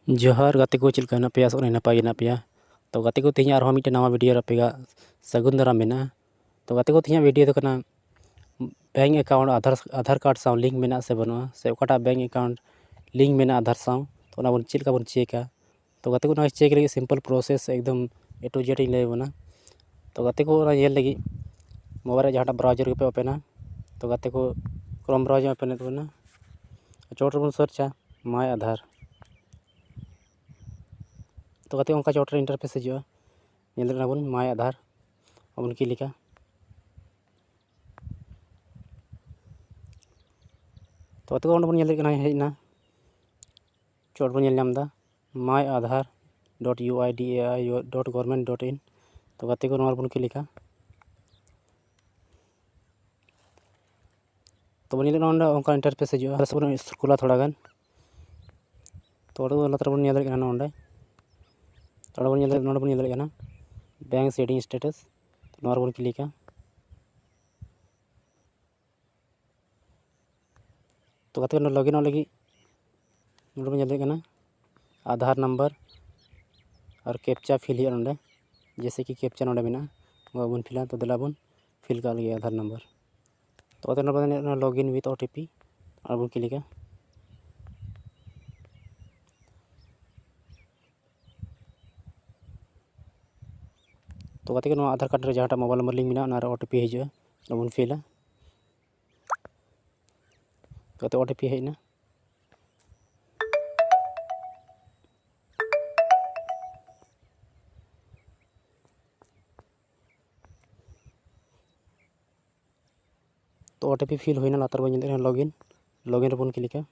जोहार गाते को चिलका हेना पेया सोने नपाय हेना पेया तो गाते को तेहिया आरो मिटे नवा वीडियो रपेगा सगुन दाराम मेना तो गाते को तेहिया वीडियो तो कना बैंक अकाउंट आधार कार्ड साव लिंक मेना से बनुआ से ओकाटा बैंक अकाउंट लिंक मेना आधार साव तो ना बन चिलका बन चेका तो गाते को ना चेक लगी सिंपल प्रोसेस एकदम ए टू जेड ले बना तो गाते को ना ये लगी मोबाइल जहां ब्राउजर पे ओपन तो गाते को क्रोम ब्राउजर ओपन बना चोट बन सर्चा माय आधार तो गाते उनका चोट इंटरफेस हजूआ बन माय आधार बन क्लिका तो गाते को बन हेजना चोट बन नामदा माय आधार .uidai.government.in तो गाते को बन क्लिका तो बन उनका इंटरफेस हजूआ बन स्क्रोला थोड़ा गान तो लतर बन बन बैंक सेटिंग स्टेटस बन क्लिका तो गाते लॉगिन लगी बन आधार नंबर और कैप्चा फिल है जैसे कि कैप्चा नोडे मेना बन फिला तो दिला बन फिल का लगे आधार नंबर तो गाते लॉगिन विथ OTP और बन क्लिका तो गाते को आधार कार्ड जहाँ मोबाइल नंबर लिंक मेना OTP हजूआ बन फिला तो OTP हेजना तो OTP फिल होना लातर बन लॉगिन बन क्लिका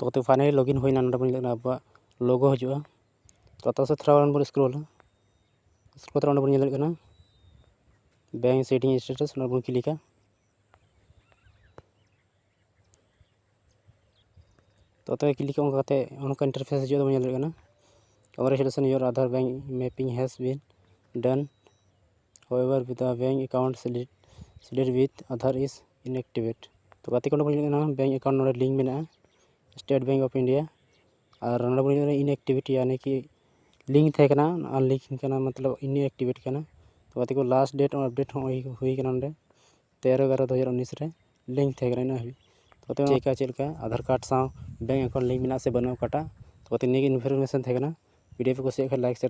तो फाइनली लॉगिन होना बन अब लोगो हजूआ तो से थोड़ा बन स्क्रोल बन बैंक सेटिंग स्टेटस बन क्लिका तो क्लिक उनका इंटरफेस हजूआ बन Congratulations, your Aadhaar bank mapping has been done. However, with the bank account selected with Aadhaar is inactivate. तो गाते को बैंक अकाउंट नोडे लिंक मेना स्टेट बैंक ऑफ इंडिया और नोडे इनएक्टिविटी यानी कि लिंक थे कना अनलिंक कना मतलब इनएक्टिवेट कना तो गाते को लास्ट डेट और अपडेट हुई कना नोडे 13/11/2019 रे लिंक थे कना हबी तो चेका चेलका आधार कार्ड साव बैंक अकाउंट लिंक मेना से बनो काटा तो गाते इनफॉरमेशन थे कना वीडियो पे कुछ लाइक